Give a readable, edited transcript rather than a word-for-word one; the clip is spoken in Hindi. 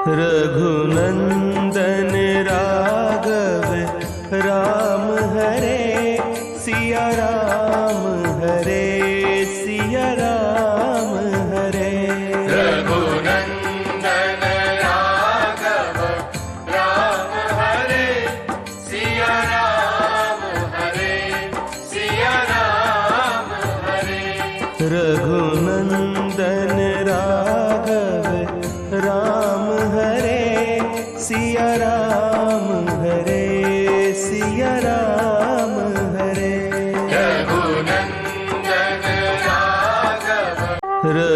रघुनंदन राघव राम हरे सिया राम हरे सिया राम हरे। रघुनंदन राघव राम हरे सिया राम हरे सिया राम हरे। रघुनंदन राघव राम हरे सिया राम